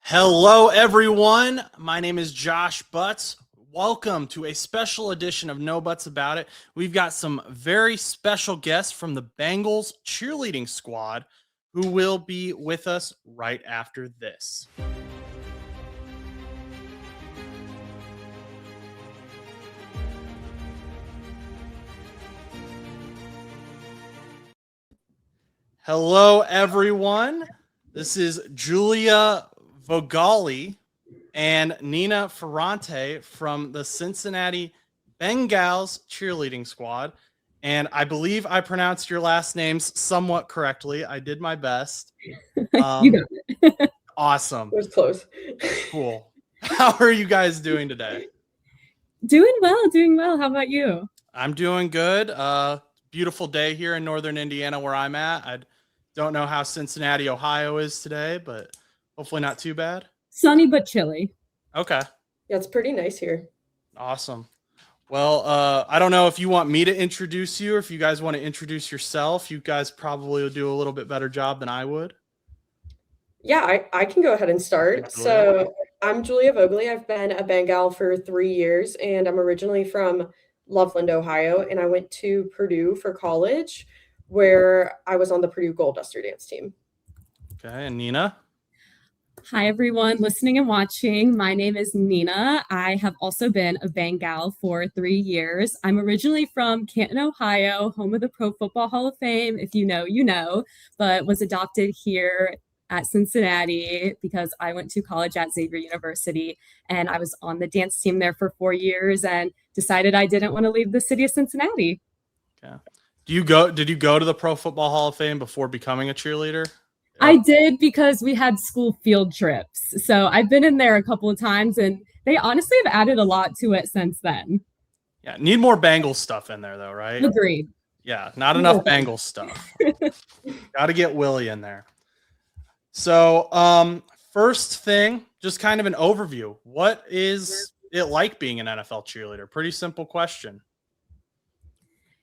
Hello, everyone. My name is Josh Butts. Welcome to a special edition of No Butts About It. We've got some very special guests from the Bengals cheerleading squad who will be with us right after this. Hello, everyone. This is Julia Vogele and Nina Ferrante from the Cincinnati Bengals cheerleading squad. And I believe I pronounced your last names somewhat correctly. I did my best. You got it. Awesome. It was close. Cool. How are you guys doing today? Doing well. How about you? I'm doing good. Beautiful day here in northern Indiana where I'm at. I don't know how Cincinnati, Ohio is today, but hopefully not too bad. Sunny but chilly. Okay. Yeah, it's pretty nice here. Awesome. Well, I don't know if you want me to introduce you or if you guys want to introduce yourself. You guys probably will do a little bit better job than I would. Yeah, I can go ahead and start. So I'm Julia Vogele. I've been a Bengal for 3 years, and I'm originally from Loveland, Ohio, and I went to Purdue for college, where I was on the Purdue Gold Duster dance team. Okay, and Nina? Hi, everyone listening and watching. My name is Nina. I have also been a Bengal for 3 years. I'm originally from Canton, Ohio, home of the Pro Football Hall of Fame. If you know, you know, but was adopted here at Cincinnati because I went to college at Xavier University and I was on the dance team there for 4 years and decided I didn't want to leave the city of Cincinnati. Okay. Did you go to the Pro Football Hall of Fame before becoming a cheerleader? I did because we had school field trips. So I've been in there a couple of times and they honestly have added a lot to it since then. Yeah, need more Bengals stuff in there though, right? Agreed. Yeah, not enough Bengals stuff. Got to get Willie in there. So, first thing, just kind of an overview. What is it like being an NFL cheerleader? Pretty simple question.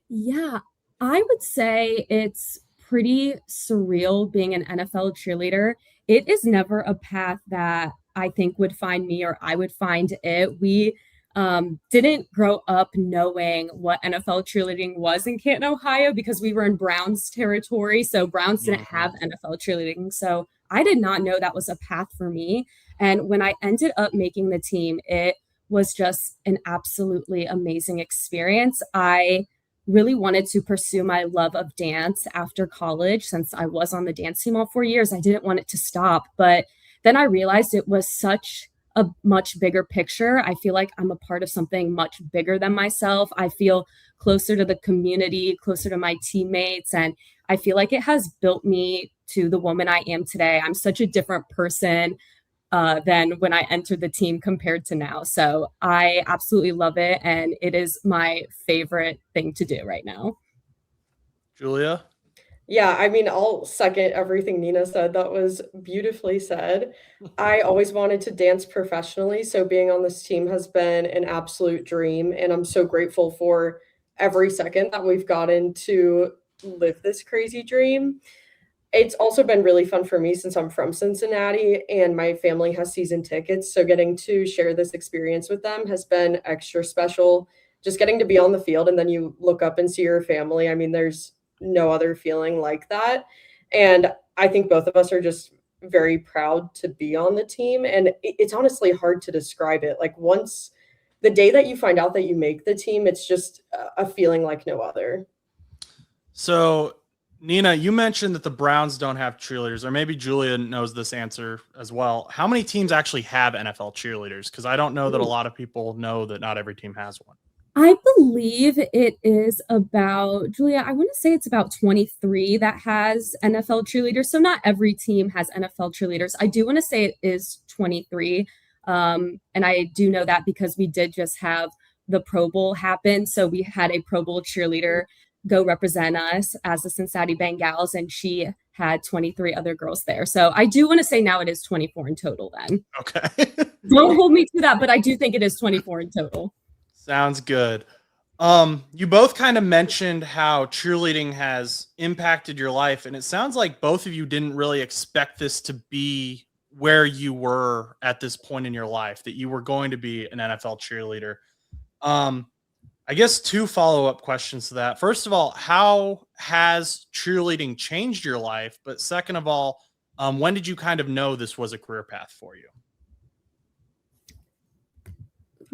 Yeah, I would say it's pretty surreal being an NFL cheerleader. It is never a path that I think would find me or I would find it. We didn't grow up knowing what NFL cheerleading was in Canton, Ohio, because we were in Browns territory. So Browns didn't have NFL cheerleading. So I did not know that was a path for me. And when I ended up making the team, it was just an absolutely amazing experience. I really wanted to pursue my love of dance after college since I was on the dance team all 4 years. I didn't want it to stop. But then I realized it was such a much bigger picture. I feel like I'm a part of something much bigger than myself. I feel closer to the community, closer to my teammates, and I feel like it has built me to the woman I am today. I'm such a different person than when I entered the team compared to now. So I absolutely love it, and it is my favorite thing to do right now. Julia? Yeah, I mean, I'll second everything Nina said. That was beautifully said. I always wanted to dance professionally, so being on this team has been an absolute dream, and I'm so grateful for every second that we've gotten to live this crazy dream. It's also been really fun for me since I'm from Cincinnati and my family has season tickets. So getting to share this experience with them has been extra special. Just getting to be on the field and then you look up and see your family. I mean, there's no other feeling like that. And I think both of us are just very proud to be on the team. And it's honestly hard to describe it. Like once the day that you find out that you make the team, it's just a feeling like no other. So, Nina, you mentioned that the Browns don't have cheerleaders, or maybe Julia knows this answer as well. How many teams actually have NFL cheerleaders? Because I don't know that a lot of people know that not every team has one. I believe it is about, Julia, I want to say it's about 23 that has NFL cheerleaders. So not every team has NFL cheerleaders. I do want to say it is 23. And I do know that because we did just have the Pro Bowl happen. So we had a Pro Bowl cheerleader go represent us as the Cincinnati Bengals, and she had 23 other girls there. So I do want to say now it is 24 in total then. Okay. Don't hold me to that, but I do think it is 24 in total. Sounds good. You both kind of mentioned how cheerleading has impacted your life, and it sounds like both of you didn't really expect this to be where you were at this point in your life, that you were going to be an NFL cheerleader. I guess 2 follow-up questions to that. First of all, how has cheerleading changed your life? But second of all, when did you kind of know this was a career path for you?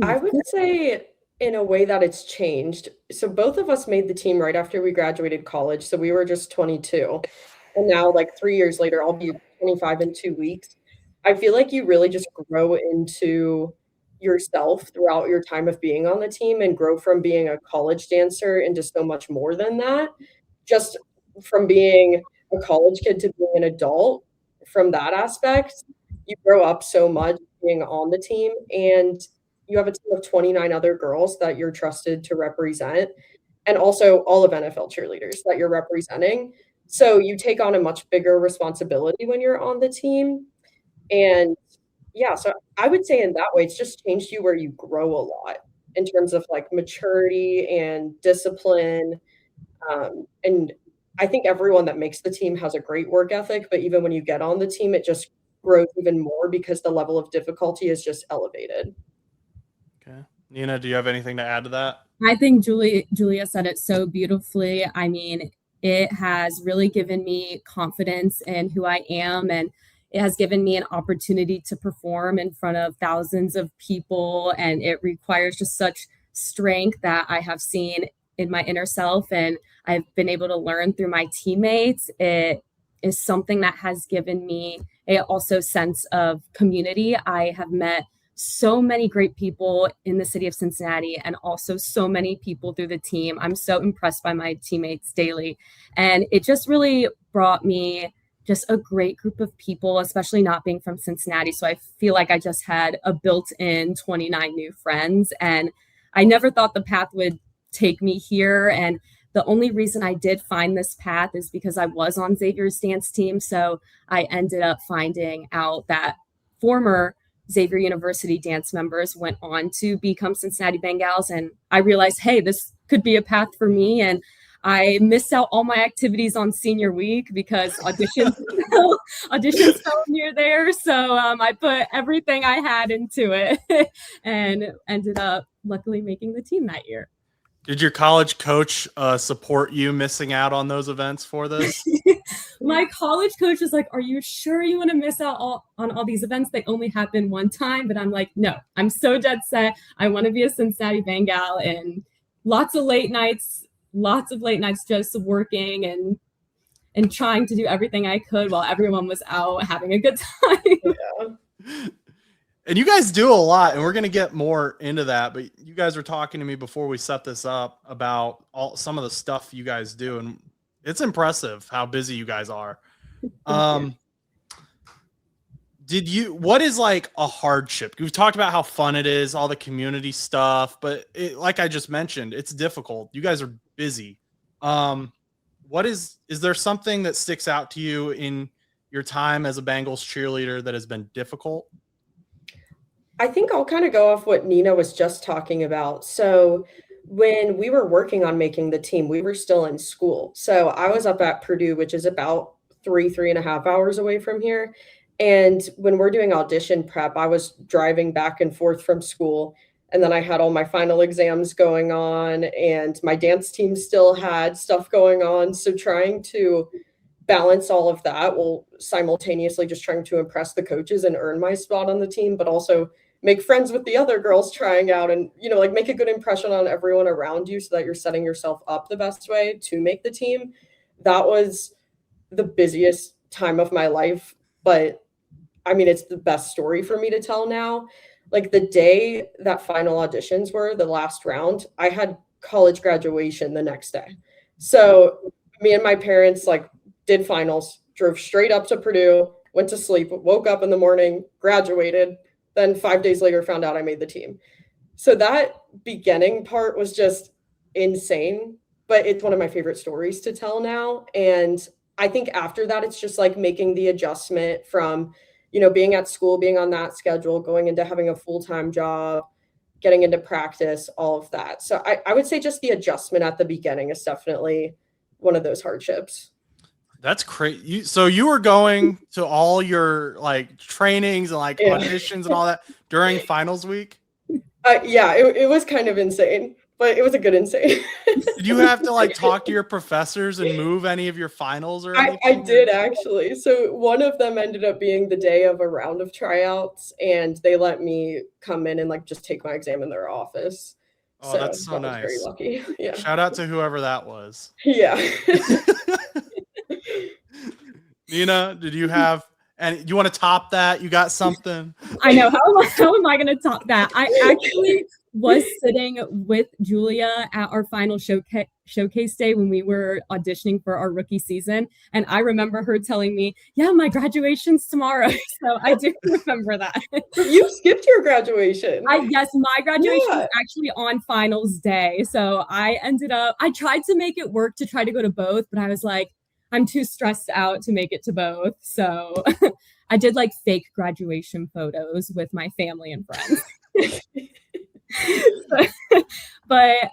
I would say in a way that it's changed. So both of us made the team right after we graduated college. So we were just 22. And now, like 3 years later, I'll be 25 in 2 weeks. I feel like you really just grow into yourself throughout your time of being on the team and grow from being a college dancer into so much more than that. Just from being a college kid to being an adult, from that aspect, you grow up so much being on the team, and you have a team of 29 other girls that you're trusted to represent, and also all of NFL cheerleaders that you're representing. So you take on a much bigger responsibility when you're on the team. And yeah, so I would say in that way, it's just changed you where you grow a lot in terms of like maturity and discipline. And I think everyone that makes the team has a great work ethic, but even when you get on the team, it just grows even more because the level of difficulty is just elevated. Okay. Nina, do you have anything to add to that? I think Julia said it so beautifully. I mean, it has really given me confidence in who I am, and it has given me an opportunity to perform in front of thousands of people, and it requires just such strength that I have seen in my inner self, and I've been able to learn through my teammates. It is something that has given me a also sense of community. I have met so many great people in the city of Cincinnati, and also so many people through the team. I'm so impressed by my teammates daily. And it just really brought me just a great group of people, especially not being from Cincinnati. So I feel like I just had a built-in 29 new friends, and I never thought the path would take me here. And the only reason I did find this path is because I was on Xavier's dance team. So I ended up finding out that former Xavier University dance members went on to become Cincinnati Bengals. And I realized, hey, this could be a path for me. And I missed out all my activities on senior week because auditions fell near there. So I put everything I had into it and ended up luckily making the team that year. Did your college coach support you missing out on those events for this? My college coach was like, are you sure you want to miss out on all these events? They only happen one time. But I'm like, no, I'm so dead set. I want to be a Cincinnati Bengal, and lots of late nights just working and trying to do everything I could while everyone was out having a good time. Yeah. And you guys do a lot, and we're going to get more into that. But you guys were talking to me before we set this up about some of the stuff you guys do, and it's impressive how busy you guys are. What is like a hardship? We've talked about how fun it is, all the community stuff, but like I just mentioned, it's difficult. You guys are busy. Is there something that sticks out to you in your time as a Bengals cheerleader that has been difficult? I think I'll kind of go off what Nina was just talking about. So when we were working on making the team, we were still in school. So I was up at Purdue, which is about 3.5 hours away from here. And when we're doing audition prep, I was driving back and forth from school. And then I had all my final exams going on, and my dance team still had stuff going on. So trying to balance all of that while simultaneously just trying to impress the coaches and earn my spot on the team, but also make friends with the other girls trying out, and like make a good impression on everyone around you so that you're setting yourself up the best way to make the team. That was the busiest time of my life, but I mean, it's the best story for me to tell now. Like the day that final auditions were, the last round, I had college graduation the next day. So me and my parents did finals, drove straight up to Purdue, went to sleep, woke up in the morning, graduated, then 5 days later found out I made the team. So that beginning part was just insane, but it's one of my favorite stories to tell now. And I think after that, it's just like making the adjustment from, being at school, being on that schedule, going into having a full-time job, getting into practice, all of that. So I would say just the adjustment at the beginning is definitely one of those hardships. That's crazy. So you were going to all your like trainings and like Yeah. auditions and all that during finals week? Yeah, it was kind of insane, but it was a good insane. Did you have to like talk to your professors and move any of your finals or I anything? did actually. So one of them ended up being the day of a round of tryouts, and they let me come in and like just take my exam in their office. Oh, So that's so that was very nice. lucky. Yeah. Shout out to whoever that was. Yeah. Nina, did you have and you want to top that? You got something? I know. How am I going to top that? I actually was sitting with Julia at our final showcase day when we were auditioning for our rookie season. And I remember her telling me, yeah, my graduation's tomorrow. So I do remember that. You skipped your graduation. Yes, my graduation Yeah. was actually on finals day. So I tried to make it work to try to go to both, but I was like, I'm too stressed out to make it to both. So I did like fake graduation photos with my family and friends. But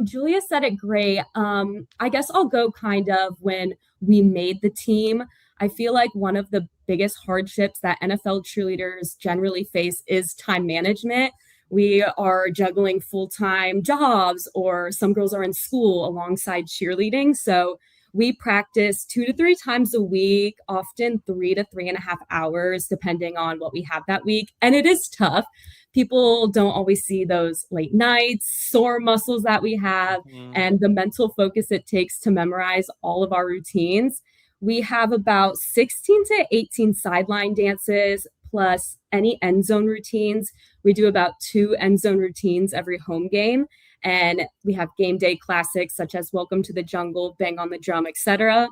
Julia said it great. I guess I'll go kind of when we made the team. I feel like one of the biggest hardships that NFL cheerleaders generally face is time management. We are juggling full-time jobs, or some girls are in school alongside cheerleading. So we practice 2 to 3 times a week, often 3 to 3.5 hours, depending on what we have that week. And it is tough. People don't always see those late nights, sore muscles that we have, and the mental focus it takes to memorize all of our routines. We have about 16 to 18 sideline dances, plus any end zone routines. We do about 2 end zone routines every home game. And we have game day classics such as Welcome to the Jungle, Bang on the Drum, etc.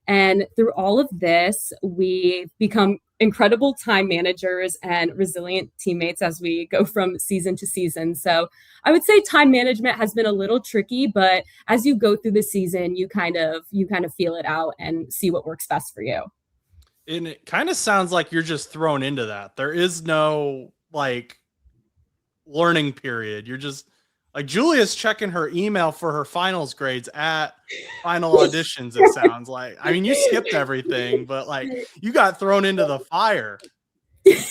And through all of this, we become incredible time managers and resilient teammates as we go from season to season. So I would say time management has been a little tricky, but as you go through the season, you kind of feel it out and see what works best for you. And it kind of sounds like you're just thrown into that. There is no like learning period. You're just like Julia's checking her email for her finals grades at final auditions. It sounds like. I mean, you skipped everything, but like you got thrown into the fire.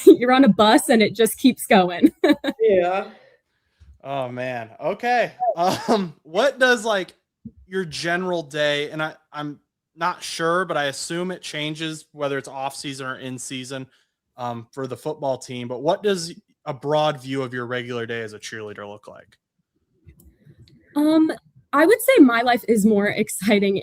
You're on a bus and it just keeps going. Yeah. Oh man. Okay. What does like your general day, and I'm not sure, but I assume it changes whether it's off season or in season for the football team. But what does a broad view of your regular day as a cheerleader look like? I would say my life is more exciting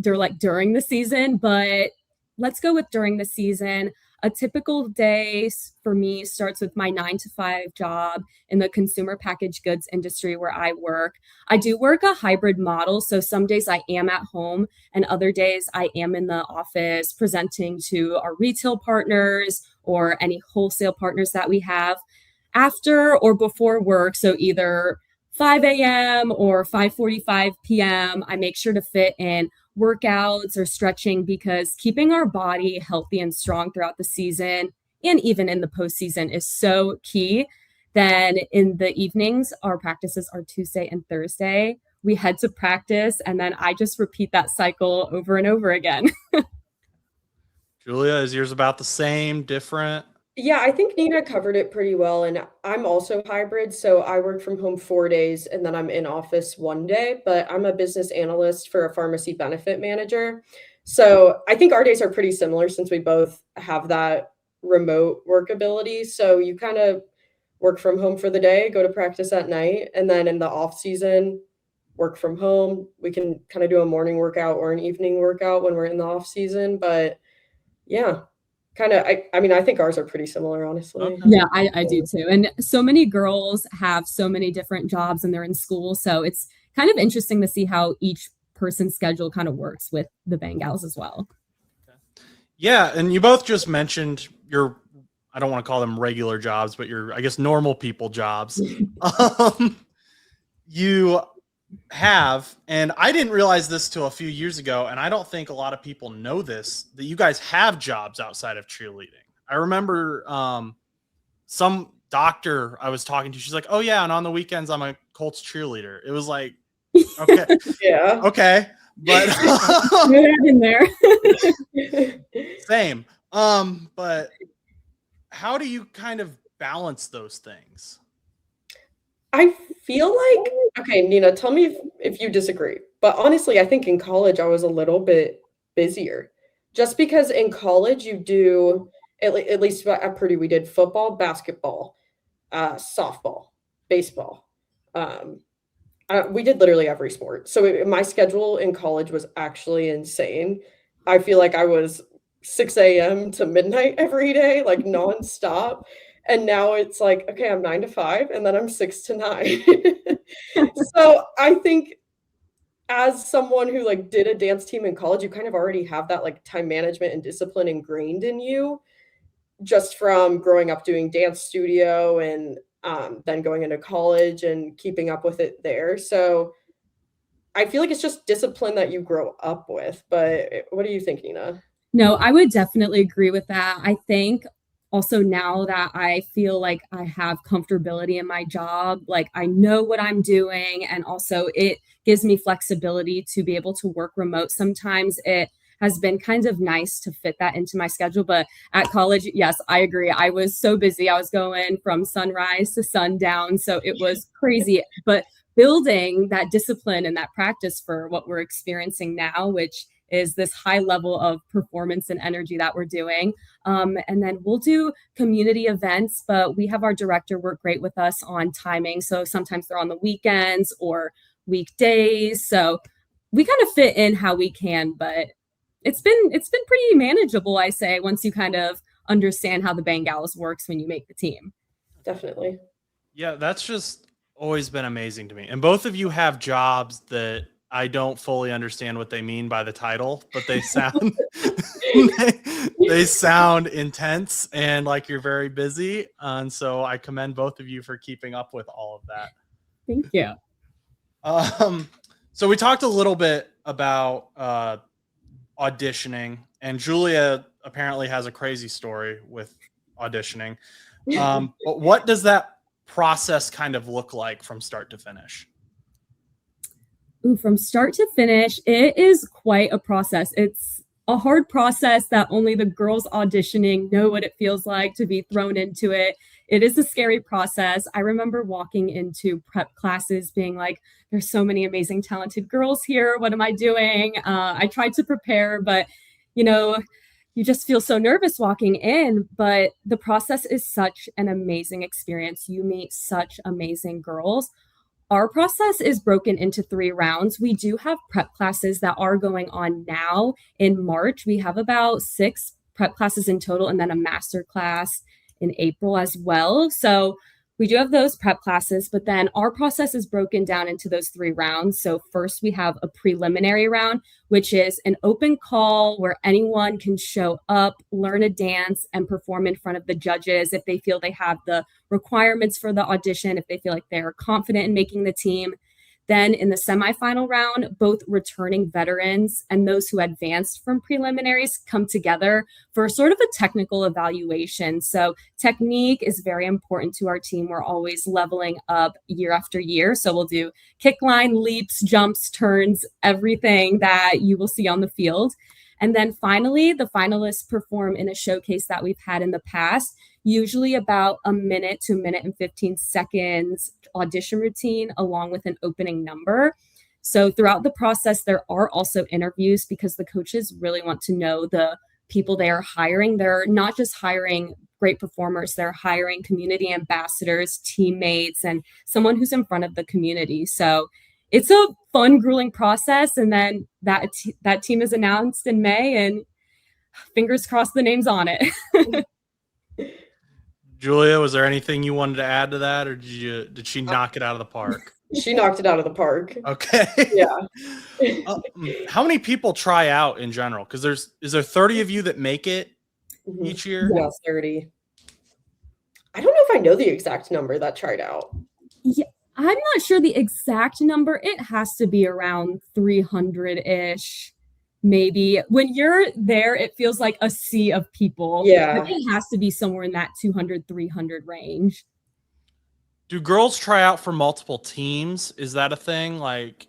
during the season, but let's go with during the season. A typical day for me starts with my 9 to 5 job in the consumer packaged goods industry where I work. I do work a hybrid model. So some days I am at home and other days I am in the office presenting to our retail partners or any wholesale partners that we have after or before work. So either 5 a.m. or 5:45 p.m. I make sure to fit in workouts or stretching because keeping our body healthy and strong throughout the season and even in the postseason is so key. Then in the evenings, our practices are Tuesday and Thursday. We head to practice and then I just repeat that cycle over and over again. Julia, is yours about the same, different? Yeah, I think Nina covered it pretty well, and I'm also hybrid, so I work from home 4 days and then I'm in office 1 day, but I'm a business analyst for a pharmacy benefit manager. So I think our days are pretty similar since we both have that remote work ability. So you kind of work from home for the day, go to practice at night, and then in the off season, work from home. We can kind of do a morning workout or an evening workout when we're in the off season, but yeah. Kinda I mean, I think ours are pretty similar, honestly. Okay. Yeah, I do too. And so many girls have so many different jobs and they're in school. So it's kind of interesting to see how each person's schedule kind of works with the Bengals as well. Yeah, and you both just mentioned your, I don't want to call them regular jobs, but your, I guess, normal people jobs. You have, and I didn't realize this till a few years ago, and I don't think a lot of people know this, that you guys have jobs outside of cheerleading. I remember some doctor I was talking to, she's like, oh yeah, and on the weekends I'm a Colts cheerleader. It was like, okay. Yeah. Okay. but Throw that in there. same. But how do you kind of balance those things? I feel like, okay, Nina, tell me if you disagree. But honestly, I think in college I was a little bit busier. Just because in college you do, at least at Purdue, we did football, basketball, softball, baseball. Um, we did literally every sport. So my schedule in college was actually insane. I feel like I was 6 a.m. to midnight every day, like nonstop. And now it's like, okay, I'm 9 to 5, and then I'm 6 to 9. So I think as someone who like did a dance team in college, you kind of already have that like time management and discipline ingrained in you just from growing up doing dance studio and then going into college and keeping up with it there. So I feel like it's just discipline that you grow up with. But what do you think, Nina? No, I would definitely agree with that. I think also now that I feel like I have comfortability in my job, like I know what I'm doing, and also it gives me flexibility to be able to work remote. Sometimes it has been kind of nice to fit that into my schedule. But at college, yes, I agree. I was so busy. I was going from sunrise to sundown. So it was crazy. But building that discipline and that practice for what we're experiencing now, which is this high level of performance and energy that we're doing. And then we'll do community events, but we have our director work great with us on timing. So sometimes they're on the weekends or weekdays. So we kind of fit in how we can, but it's been pretty manageable, I say, once you kind of understand how the Bengals works when you make the team. Definitely. Yeah, that's just always been amazing to me. And both of you have jobs that I don't fully understand what they mean by the title, but they sound they sound intense and like you're very busy. And so I commend both of you for keeping up with all of that. Thank you. So we talked a little bit about auditioning, and Julia apparently has a crazy story with auditioning. But what does that process kind of look like from start to finish? Ooh, from start to finish, it is quite a process. It's a hard process that only the girls auditioning know what it feels like to be thrown into it. It is a scary process. I remember walking into prep classes being like, there's so many amazing, talented girls here. What am I doing? I tried to prepare, but you just feel so nervous walking in. But the process is such an amazing experience. You meet such amazing girls. Our process is broken into 3 rounds. We do have prep classes that are going on now in March. We have about 6 prep classes in total, and then a master class in April as well. So we do have those prep classes, but then our process is broken down into those 3 rounds. So first we have a preliminary round, which is an open call where anyone can show up, learn a dance, and perform in front of the judges if they feel they have the requirements for the audition, if they feel like they're confident in making the team. Then in the semifinal round, both returning veterans and those who advanced from preliminaries come together for sort of a technical evaluation. So technique is very important to our team. We're always leveling up year after year. So we'll do kick line, leaps, jumps, turns, everything that you will see on the field. And then finally, the finalists perform in a showcase that we've had in the past, usually about a minute to a minute and 15 seconds audition routine along with an opening number. So throughout the process, there are also interviews because the coaches really want to know the people they are hiring. They're not just hiring great performers, they're hiring community ambassadors, teammates, and someone who's in front of the community. So it's a fun, grueling process. And then that team is announced in May, and fingers crossed the name's on it. Julia, was there anything you wanted to add to that, or did she knock it out of the park? She knocked it out of the park. Okay. Yeah. How many people try out in general? Because is there 30 of you that make it each year? Yeah, 30. I don't know if I know the exact number that tried out. Yeah, I'm not sure the exact number. It has to be around 300-ish. Maybe when you're there, it feels like a sea of people. Yeah. It has to be somewhere in that 200, 300 range. Do girls try out for multiple teams? Is that a thing?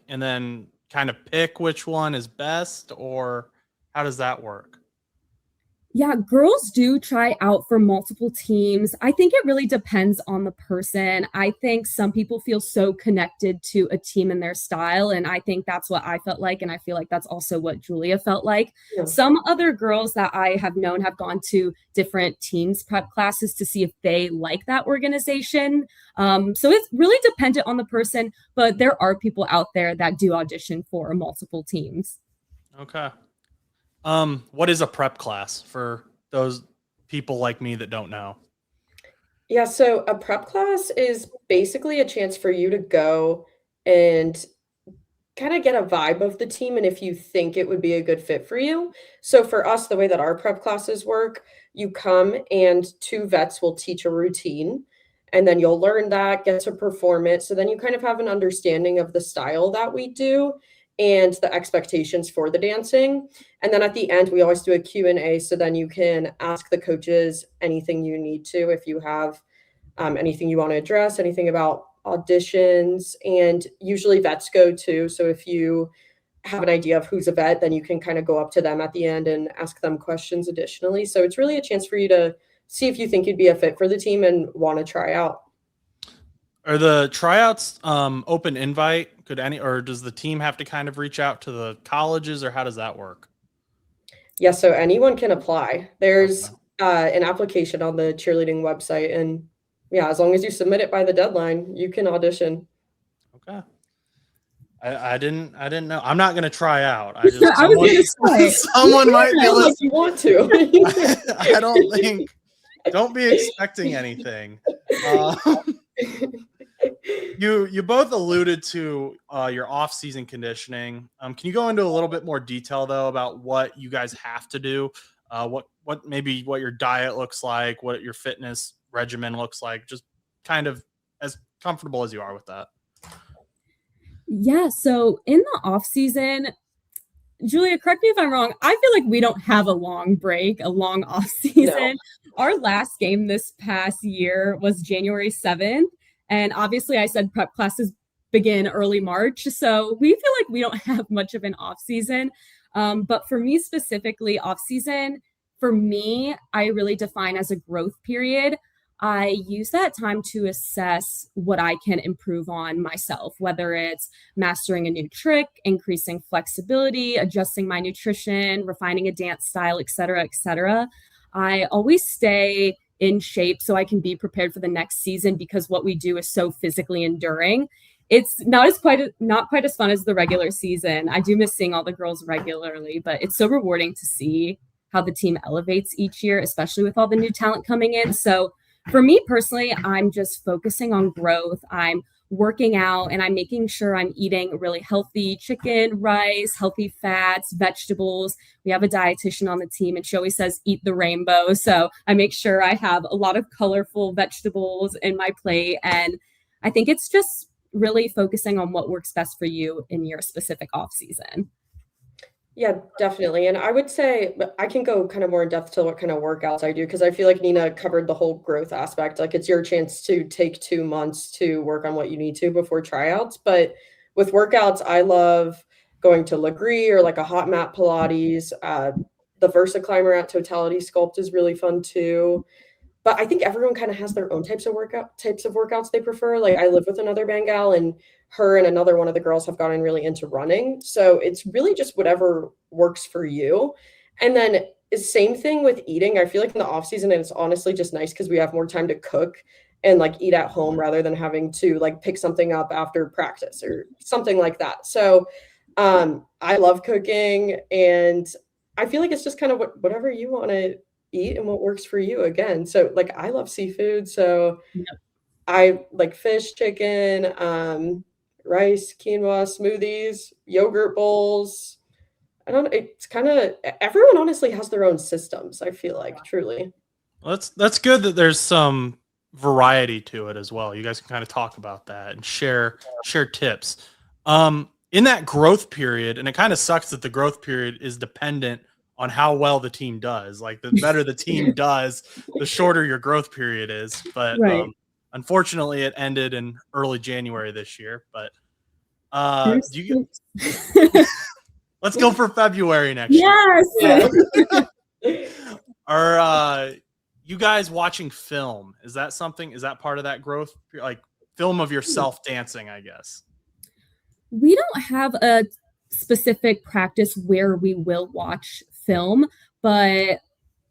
And then kind of pick which one is best, or how does that work? Yeah, girls do try out for multiple teams. I think it really depends on the person. I think some people feel so connected to a team and their style, and I think that's what I felt like, and I feel like that's also what Julia felt like. Yeah. Some other girls that I have known have gone to different teams prep classes to see if they like that organization. So it's really dependent on the person, but there are people out there that do audition for multiple teams. Okay. What is a prep class for those people like me that don't know? Yeah, so a prep class is basically a chance for you to go and kind of get a vibe of the team and if you think it would be a good fit for you. So for us, the way that our prep classes work, you come and two vets will teach a routine and then you'll learn that, get to perform it. So then you kind of have an understanding of the style that we do and the expectations for the dancing. And then at the end, we always do a Q&A. So then you can ask the coaches anything you need to if you have anything you want to address, anything about auditions, and usually vets go too. So if you have an idea of who's a vet, then you can kind of go up to them at the end and ask them questions additionally. So it's really a chance for you to see if you think you'd be a fit for the team and want to try out. Are the tryouts open invite? Or does the team have to kind of reach out to the colleges, or how does that work? Yeah, so anyone can apply. There's an application on the cheerleading website, and yeah, as long as you submit it by the deadline, you can audition. Okay. I didn't know. I'm not gonna try out. Someone might be listening. If you want to. I don't think. Don't be expecting anything. You both alluded to your off-season conditioning. Can you go into a little bit more detail though about what you guys have to do? What your diet looks like, what your fitness regimen looks like, just kind of as comfortable as you are with that. Yeah, so in the off season, Julia, correct me if I'm wrong. I feel like we don't have a long break, a long off season. No. Our last game this past year was January 7th. And obviously I said prep classes begin early March. So we feel like we don't have much of an off season. But for me specifically, off season, for me, I really define as a growth period. I use that time to assess what I can improve on myself, whether it's mastering a new trick, increasing flexibility, adjusting my nutrition, refining a dance style, et cetera, et cetera. I always stay in shape so I can be prepared for the next season because what we do is so physically enduring. It's not quite as fun as the regular season. I do miss seeing all the girls regularly, but it's so rewarding to see how the team elevates each year, especially with all the new talent coming in. So for me personally, I'm just focusing on growth. I'm working out and I'm making sure I'm eating really healthy chicken, rice, healthy fats, vegetables. We have a dietitian on the team and she always says, eat the rainbow. So I make sure I have a lot of colorful vegetables in my plate. And I think it's just really focusing on what works best for you in your specific off season. Yeah, definitely. And I would say, but I can go kind of more in depth to what kind of workouts I do because I feel like Nina covered the whole growth aspect. Like it's your chance to take 2 months to work on what you need to before tryouts. But with workouts, I love going to Legree or like a hot mat Pilates. The Versa Climber at Totality Sculpt is really fun too. But I think everyone kind of has their own types of workouts they prefer. Like I live with another Bengal and her and another one of the girls have gotten really into running. So it's really just whatever works for you. And then same thing with eating. I feel like in the off season, and it's honestly just nice because we have more time to cook and like eat at home rather than having to like pick something up after practice or something like that. So I love cooking and I feel like it's just kind of whatever you want to eat and what works for you again. So like I love seafood. So I like fish, chicken, rice, quinoa, smoothies, yogurt bowls. It's kind of everyone honestly has their own systems, I feel like, truly. Well, that's good that there's some variety to it as well. You guys can kind of talk about that and share tips. In that growth period, and it kind of sucks that the growth period is dependent on how well the team does. Like the better the team does, the shorter your growth period is. But right. Unfortunately, it ended in early January this year. But Do you let's go for February next Yes. year. Are you guys watching film? Is that part of that growth? Like film of yourself dancing, I guess. We don't have a specific practice where we will watch film, but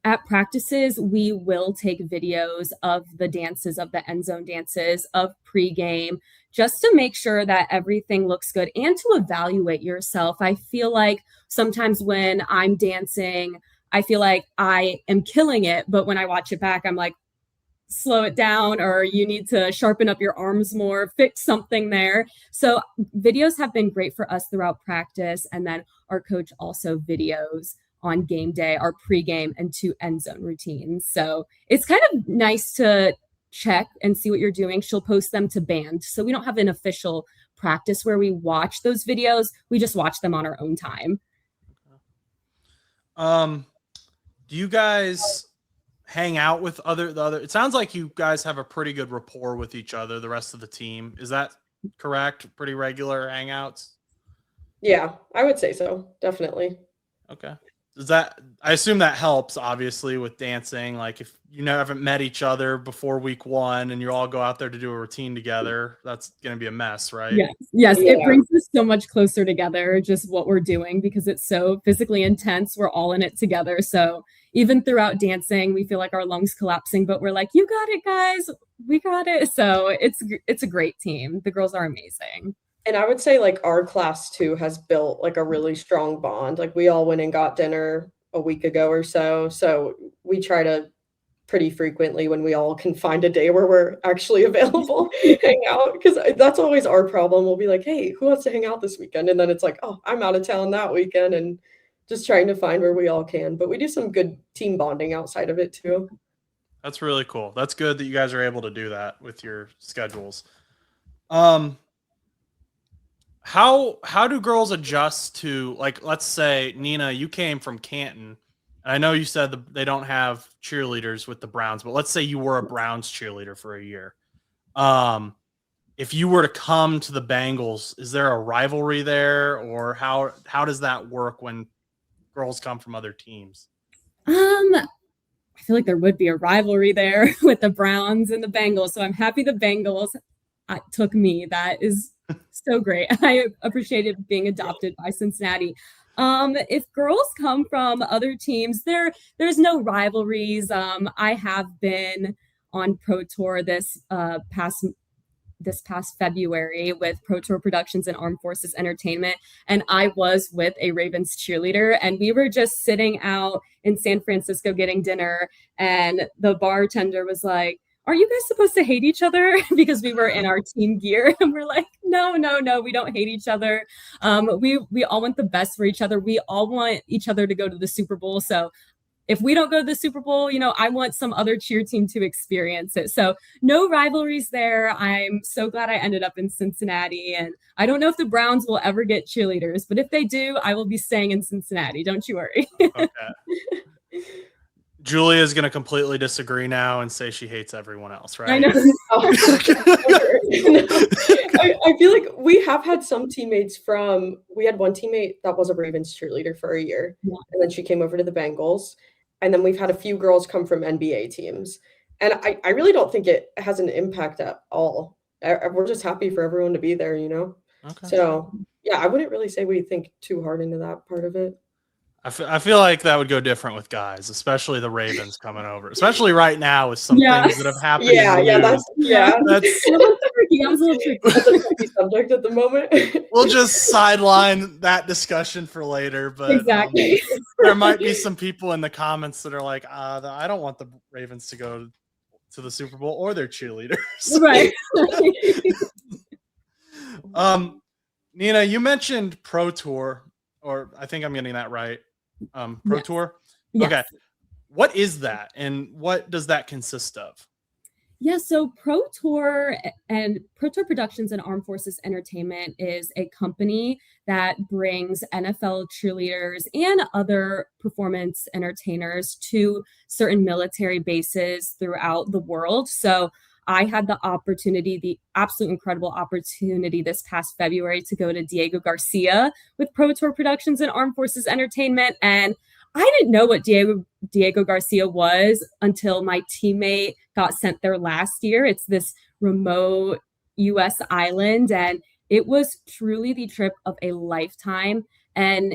at practices, we will take videos of the dances, of the end zone dances, of pregame, just to make sure that everything looks good and to evaluate yourself. I feel like sometimes when I'm dancing, I feel like I am killing it, but when I watch it back, I'm like, slow it down, or you need to sharpen up your arms more, fix something there. So videos have been great for us throughout practice. And then our coach also videos on game day, our pregame and 2 end zone routines. So it's kind of nice to check and see what you're doing. She'll post them to band. So we don't have an official practice where we watch those videos. We just watch them on our own time. Do you guys hang out with the other? It sounds like you guys have a pretty good rapport with each other, the rest of the team. Is that correct? Pretty regular hangouts? Yeah, I would say so. Definitely. Okay. I assume that helps, obviously, with dancing. Like if you haven't met each other before week 1 and you all go out there to do a routine together, that's going to be a mess, right? Yes. It brings us so much closer together, just what we're doing, because it's so physically intense. We're all in it together. So even throughout dancing, we feel like our lungs collapsing, but we're like, you got it, guys. We got it. So it's a great team. The girls are amazing. And I would say like our class too has built like a really strong bond. Like we all went and got dinner a week ago or so. So we try to pretty frequently, when we all can find a day where we're actually available, hang out, because that's always our problem. We'll be like, hey, who wants to hang out this weekend? And then it's like, oh, I'm out of town that weekend, and just trying to find where we all can. But we do some good team bonding outside of it too. That's really cool. That's good that you guys are able to do that with your schedules. How do girls adjust to, like, let's say, Nina, you came from Canton. I know you said they don't have cheerleaders with the Browns, but let's say you were a Browns cheerleader for a year. If you were to come to the Bengals, is there a rivalry there, or how does that work when girls come from other teams? I feel like there would be a rivalry there with the Browns and the Bengals. So I'm happy the Bengals took me. That is so great. I appreciated being adopted by Cincinnati. If girls come from other teams, there's no rivalries. I have been on Pro Tour this past February with Pro Tour Productions and Armed Forces Entertainment, and I was with a Ravens cheerleader, and we were just sitting out in San Francisco getting dinner, and the bartender was like, are you guys supposed to hate each other? Because we were in our team gear, and we're like, no, we don't hate each other. We all want the best for each other. We all want each other to go to the Super Bowl. So if we don't go to the Super Bowl, I want some other cheer team to experience it. So no rivalries there. I'm so glad I ended up in Cincinnati, and I don't know if the Browns will ever get cheerleaders, but if they do, I will be staying in Cincinnati. Don't you worry. Okay. Julia is going to completely disagree now and say she hates everyone else, right? I know. I feel like we have had some teammates we had one teammate that was a Ravens cheerleader for a year, and then she came over to the Bengals. And then we've had a few girls come from NBA teams. And I really don't think it has an impact at all. We're just happy for everyone to be there, Okay. So, yeah, I wouldn't really say we think too hard into that part of it. I feel like that would go different with guys, especially the Ravens coming over, especially right now with some things that have happened. That's a little tricky. That's a tricky subject at the moment. We'll just sideline that discussion for later, but exactly. There might be some people in the comments that are like, I don't want the Ravens to go to the Super Bowl or their cheerleaders. Right. Nina, you mentioned Pro Tour, or I think I'm getting that right. Pro Tour? Yes. Okay. What is that, and what does that consist of? Yeah, so Pro Tour Productions and Armed Forces Entertainment is a company that brings NFL cheerleaders and other performance entertainers to certain military bases throughout the world. So I had the opportunity, the absolute incredible opportunity this past February to go to Diego Garcia with Pro Tour Productions and Armed Forces Entertainment. And I didn't know what Diego Garcia was until my teammate got sent there last year. It's this remote US island, and it was truly the trip of a lifetime. And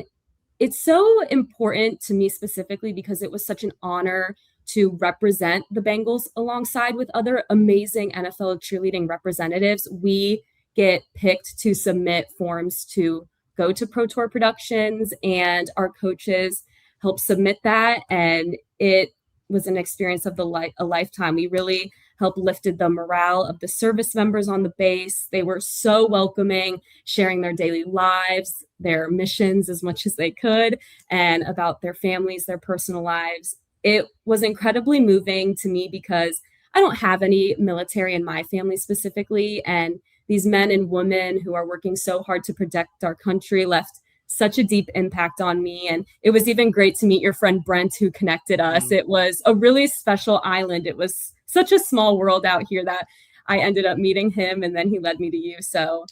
it's so important to me specifically because it was such an honor to represent the Bengals alongside with other amazing NFL cheerleading representatives. We get picked to submit forms to go to Pro Tour Productions, and our coaches help submit that. And it was an experience of a lifetime. We really helped lifted the morale of the service members on the base. They were so welcoming, sharing their daily lives, their missions as much as they could, and about their families, their personal lives. It was incredibly moving to me because I don't have any military in my family specifically. And these men and women who are working so hard to protect our country left such a deep impact on me. And it was even great to meet your friend Brent, who connected us. It was a really special island. It was such a small world out here that I ended up meeting him, and then he led me to you. So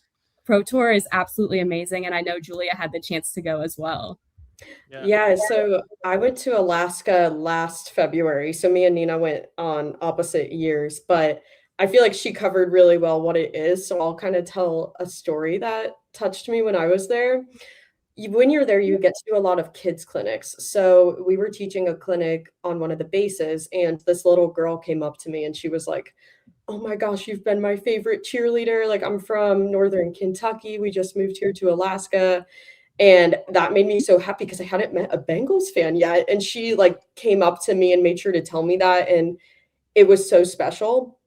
Pro Tour is absolutely amazing. And I know Julia had the chance to go as well. Yeah, so I went to Alaska last February. So me and Nina went on opposite years, but I feel like she covered really well what it is. So I'll kind of tell a story that touched me when I was there. When you're there, you get to do a lot of kids clinics. So we were teaching a clinic on one of the bases, and this little girl came up to me and she was like, "Oh my gosh, you've been my favorite cheerleader. Like, I'm from Northern Kentucky. We just moved here to Alaska." And that made me so happy because I hadn't met a Bengals fan yet. And she like came up to me and made sure to tell me that. And it was so special.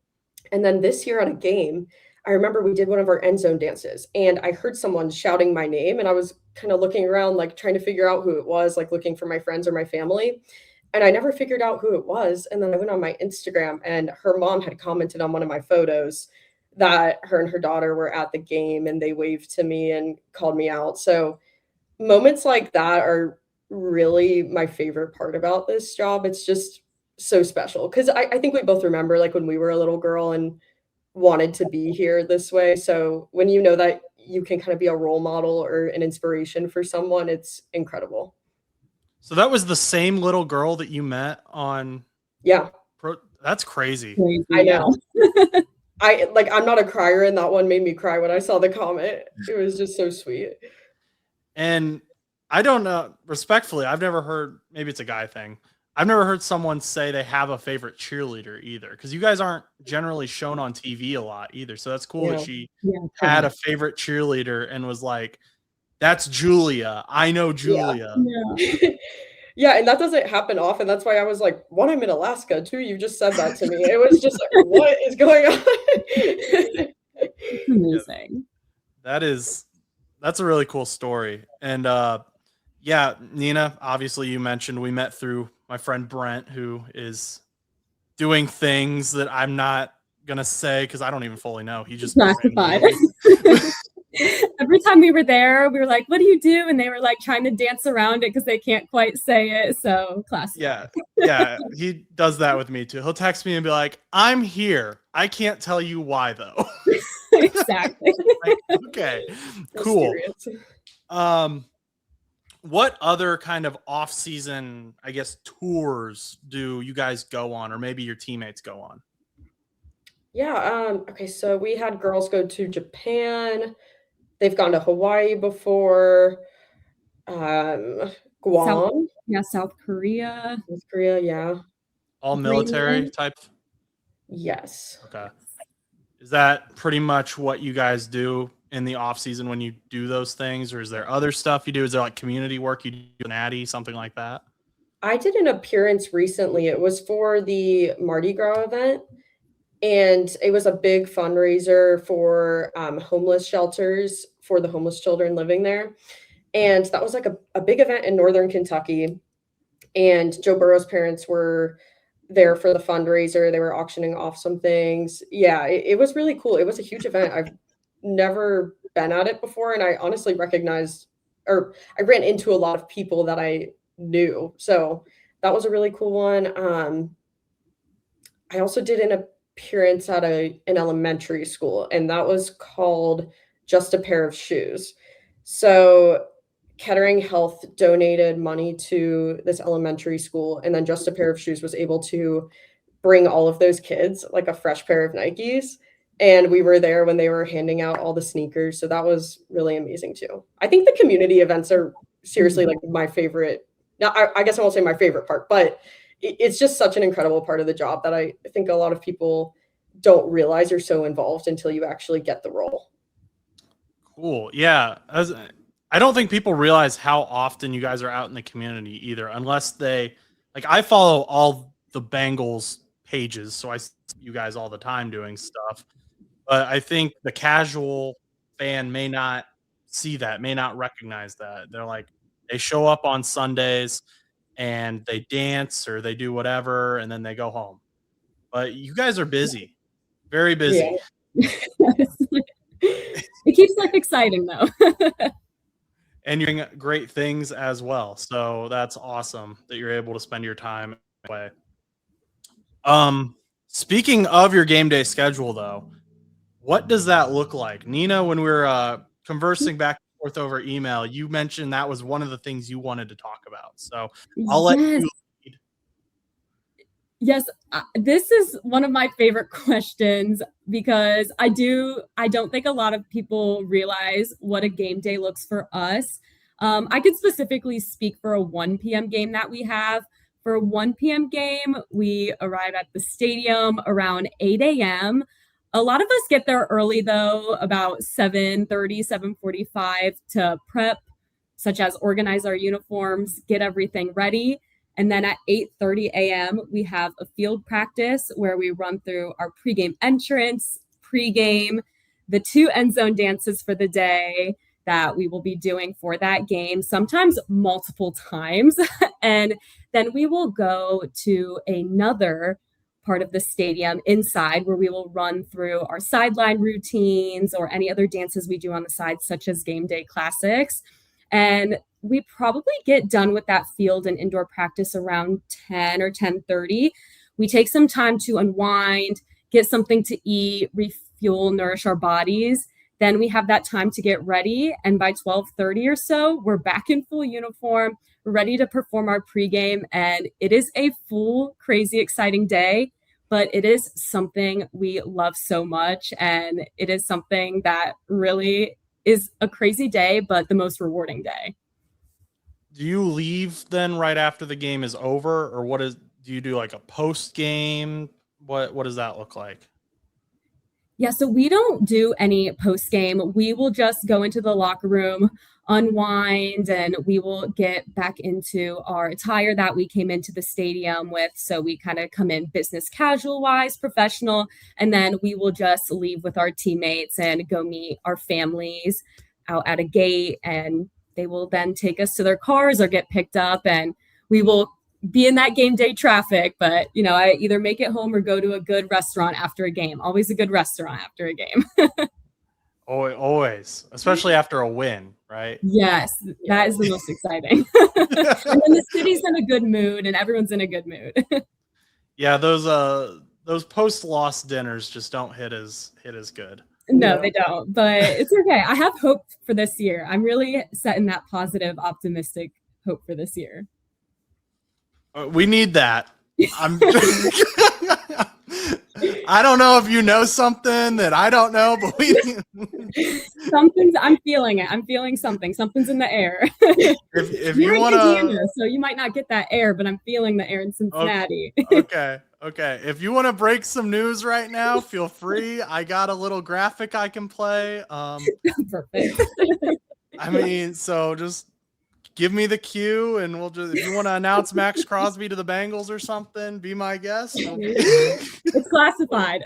And then this year at a game, I remember we did one of our end zone dances, and I heard someone shouting my name, and I was kind of looking around, like trying to figure out who it was, like looking for my friends or my family. And I never figured out who it was. And then I went on my Instagram, and her mom had commented on one of my photos that her and her daughter were at the game, and they waved to me and called me out. So moments like that are really my favorite part about this job. It's just so special because I think we both remember like when we were a little girl and wanted to be here this way. So when you know that you can kind of be a role model or an inspiration for someone, it's incredible. So that was the same little girl that you met on. Yeah. That's crazy. I know. I'm not a crier, and that one made me cry when I saw the comment. It was just so sweet. And I don't know, respectfully, I've never heard, maybe it's a guy thing, I've never heard someone say they have a favorite cheerleader either, because you guys aren't generally shown on TV a lot either. So that's cool that she had a favorite cheerleader and was like, "That's Julia. I know Julia." Yeah, and that doesn't happen often. That's why I was like, "One, I'm in Alaska too. You just said that to me." It was just like, what is going on? Amazing. That's a really cool story. And yeah, Nina, obviously you mentioned we met through my friend Brent, who is doing things that I'm not gonna say because I don't even fully know. He just classified. Every time we were there, we were like, "What do you do?" And they were like trying to dance around it because they can't quite say it. So classified. Yeah, he does that with me too. He'll text me and be like, "I'm here. I can't tell you why though." Exactly. Like, okay, cool. What other kind of off-season, I guess, tours do you guys go on, or maybe your teammates go on? Yeah. Okay. So we had girls go to Japan. They've gone to Hawaii before. Guam. South Korea. North Korea. Yeah. All military type? Yes. Okay. Is that pretty much what you guys do in the off season when you do those things, or is there other stuff you do? Is there like community work you do, an Addy, something like that? I did an appearance recently. It was for the Mardi Gras event, and it was a big fundraiser for homeless shelters for the homeless children living there. And that was like a big event in Northern Kentucky. And Joe Burrow's parents were there for the fundraiser. They were auctioning off some things. Yeah, it was really cool. It was a huge event. I've never been at it before, and I honestly I ran into a lot of people that I knew. So that was a really cool one. I also did an appearance at an elementary school, and that was called Just a Pair of Shoes. So Kettering Health donated money to this elementary school, and then Just a Pair of Shoes was able to bring all of those kids like a fresh pair of Nikes. And we were there when they were handing out all the sneakers. So that was really amazing too. I think the community events are seriously like my favorite. Now, I guess I won't say my favorite part, but it's just such an incredible part of the job that I think a lot of people don't realize you're so involved until you actually get the role. Cool. Yeah. I don't think people realize how often you guys are out in the community either, unless they like. I follow all the Bengals pages, so I see you guys all the time doing stuff. But I think the casual fan may not see that, may not recognize that. They're like, they show up on Sundays and they dance or they do whatever, and then they go home. But you guys are busy, very busy. Yeah. It keeps life exciting, though. And you're doing great things as well. So that's awesome that you're able to spend your time that way. Speaking of your game day schedule, though, what does that look like? Nina, when we were conversing back and forth over email, you mentioned that was one of the things you wanted to talk about. So I'll let you lead. Yes, this is one of my favorite questions because I don't think a lot of people realize what a game day looks for us. I could specifically speak for a 1 p.m. game that we have. For a 1 p.m. game, we arrive at the stadium around 8 a.m. A lot of us get there early, though, about 7:30, 7:45 to prep, such as organize our uniforms, get everything ready. And then at 8:30 a.m., we have a field practice where we run through our pregame entrance, pregame, the 2 end zone dances for the day that we will be doing for that game, sometimes multiple times. And then we will go to another part of the stadium inside where we will run through our sideline routines or any other dances we do on the side, such as game day classics. And we probably get done with that field and indoor practice around 10 or 10:30. We take some time to unwind, get something to eat, refuel, nourish our bodies. Then we have that time to get ready. And by 12:30 or so, we're back in full uniform, ready to perform our pregame. And it is a full, crazy, exciting day, but it is something we love so much. And it is something that really is a crazy day, but the most rewarding day. Do you leave then right after the game is over, or do you do like a post game? What does that look like? Yeah, so we don't do any post game. We will just go into the locker room, unwind, and we will get back into our attire that we came into the stadium with. So we kind of come in business casual wise, professional, and then we will just leave with our teammates and go meet our families out at a gate, and they will then take us to their cars or get picked up, and we will be in that game day traffic. But, I either make it home or go to a good restaurant after a game. Always a good restaurant after a game. Always, especially after a win, right? Yes, that is the most exciting. And then the city's in a good mood and everyone's in a good mood. Yeah, those post-loss dinners just don't hit as good. No, they don't, but it's okay. I have hope for this year. I'm really setting that positive, optimistic hope for this year. We need that. I don't know if you know something that I don't know, but I'm feeling it. I'm feeling something. Something's in the air. If you want to, so you might not get that air, but I'm feeling the air in Cincinnati. Okay. If you want to break some news right now, feel free. I got a little graphic I can play. Perfect. I mean, so just give me the cue, and if you want to announce Max Crosby to the Bengals or something, be my guest. It's classified.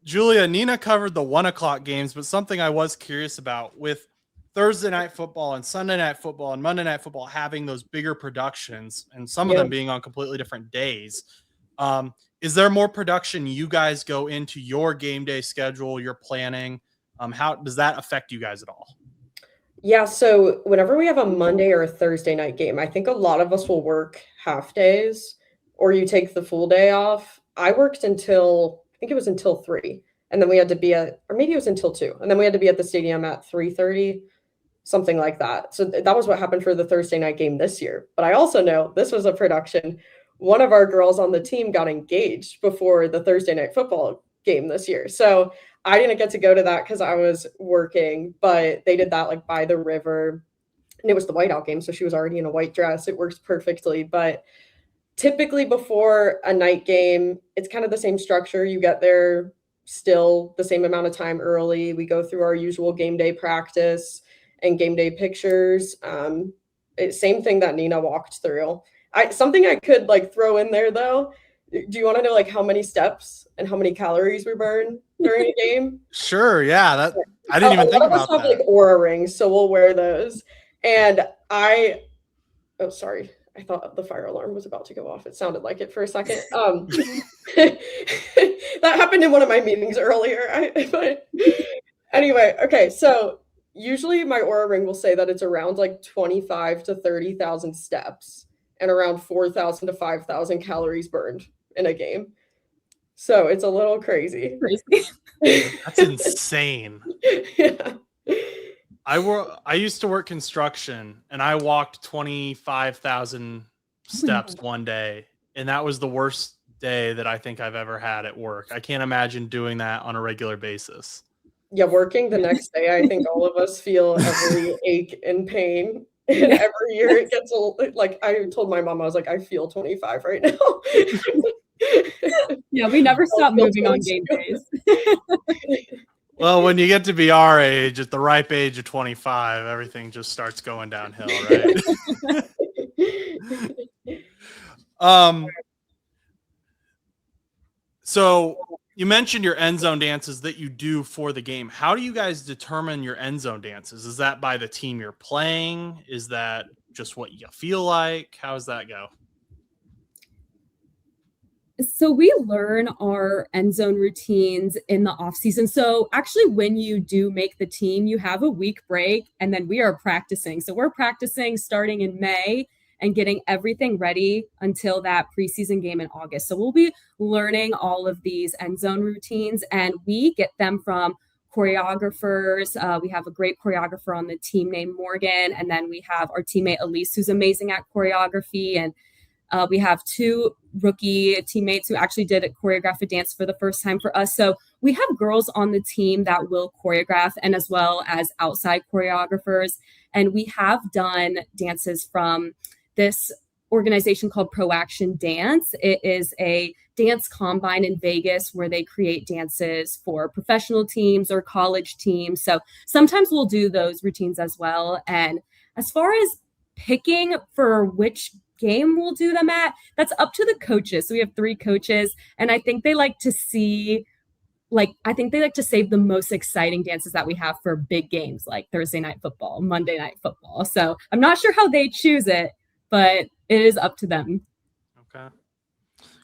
Julia, Nina covered the 1:00 games, but something I was curious about with Thursday night football and Sunday night football and Monday night football having those bigger productions and some of them being on completely different days. Is there more production you guys go into your game day schedule, your planning? How does that affect you guys at all? Yeah, so whenever we have a Monday or a Thursday night game, I think a lot of us will work half days or you take the full day off. I worked until, I think it was until 3, and then we had to be at, or maybe it was until 2, and then we had to be at the stadium at 3:30, something like that. So that was what happened for the Thursday night game this year. But I also know this was a production. One of our girls on the team got engaged before the Thursday night football game this year. So I didn't get to go to that because I was working, but they did that like by the river. And it was the whiteout game, so she was already in a white dress. It works perfectly. But typically before a night game, it's kind of the same structure. You get there still the same amount of time early. We go through our usual game day practice and game day pictures. Same thing that Nina walked through. Something I could like throw in there though. Do you want to know like how many steps and how many calories we burn during a game? Sure. Yeah. That I didn't even think about that. A lot of us have like Aura rings, so we'll wear those. And oh, sorry. I thought the fire alarm was about to go off. It sounded like it for a second. That happened in one of my meetings earlier. But anyway, okay. So usually my Aura ring will say that it's around like 25 to 30,000 steps and around 4,000 to 5,000 calories burned in a game. So it's a little crazy. That's insane. Yeah. I used to work construction, and I walked 25,000 steps one day, and that was the worst day that I think I've ever had at work. I can't imagine doing that on a regular basis. Yeah, working the next day, I think all of us feel every ache and pain. And every year it gets like, I told my mom, I was like, I feel 25 right now. Yeah, we never stop moving on game days. Well, when you get to be our age, at the ripe age of 25, everything just starts going downhill, right? So you mentioned your end zone dances that you do for the game. How do you guys determine your end zone dances? Is that by the team you're playing? Is that just what you feel like? How does that go? So we learn our end zone routines in the off season. So actually when you do make the team, you have a week break and then we are practicing. So we're practicing starting in May and getting everything ready until that preseason game in August. So we'll be learning all of these end zone routines and we get them from choreographers. We have a great choreographer on the team named Morgan. And then we have our teammate Elise, who's amazing at choreography. And we have 2 rookie teammates who actually did choreograph a dance for the first time for us. So we have girls on the team that will choreograph and as well as outside choreographers. And we have done dances from this organization called Pro Action Dance. It is a dance combine in Vegas where they create dances for professional teams or college teams. So sometimes we'll do those routines as well. And as far as picking for which game we'll do them at, that's up to the coaches. So we have 3 coaches and I think they like to see save the most exciting dances that we have for big games like Thursday night football, Monday night football. So I'm not sure how they choose it, but it is up to them. Okay,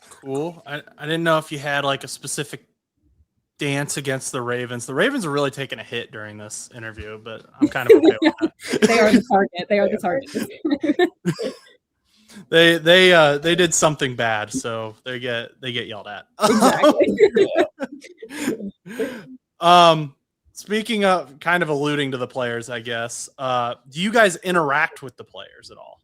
cool. I didn't know if you had like a specific dance against the Ravens. The Ravens are really taking a hit during this interview, but I'm kind of okay with that. They are the target. They are the target. They did something bad, so they get yelled at. Exactly. Speaking of kind of alluding to the players, I guess, do you guys interact with the players at all?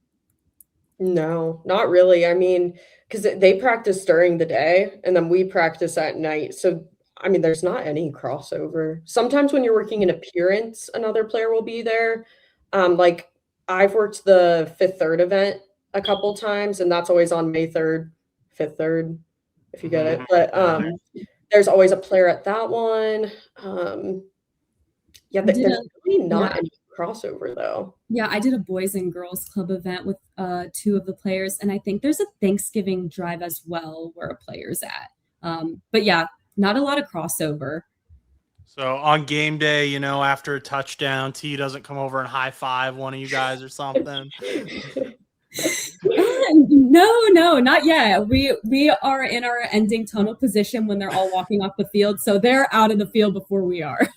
No, not really. I mean, because they practice during the day and then we practice at night. So, I mean, there's not any crossover. Sometimes when you're working an appearance, another player will be there. Like I've worked the 5th Third event a couple times, and that's always on May 3rd, 5th Third, if you get it. But there's always a player at that one. Yeah, there's really not any crossover though. Yeah, I did a boys and girls club event with 2 of the players, and I think there's a Thanksgiving drive as well where a player's at. But yeah, not a lot of crossover. So on game day, you know, after a touchdown, T doesn't come over and high five one of you guys or something. No, not yet. We are in our ending tunnel position when they're all walking off the field, so they're out of the field before we are.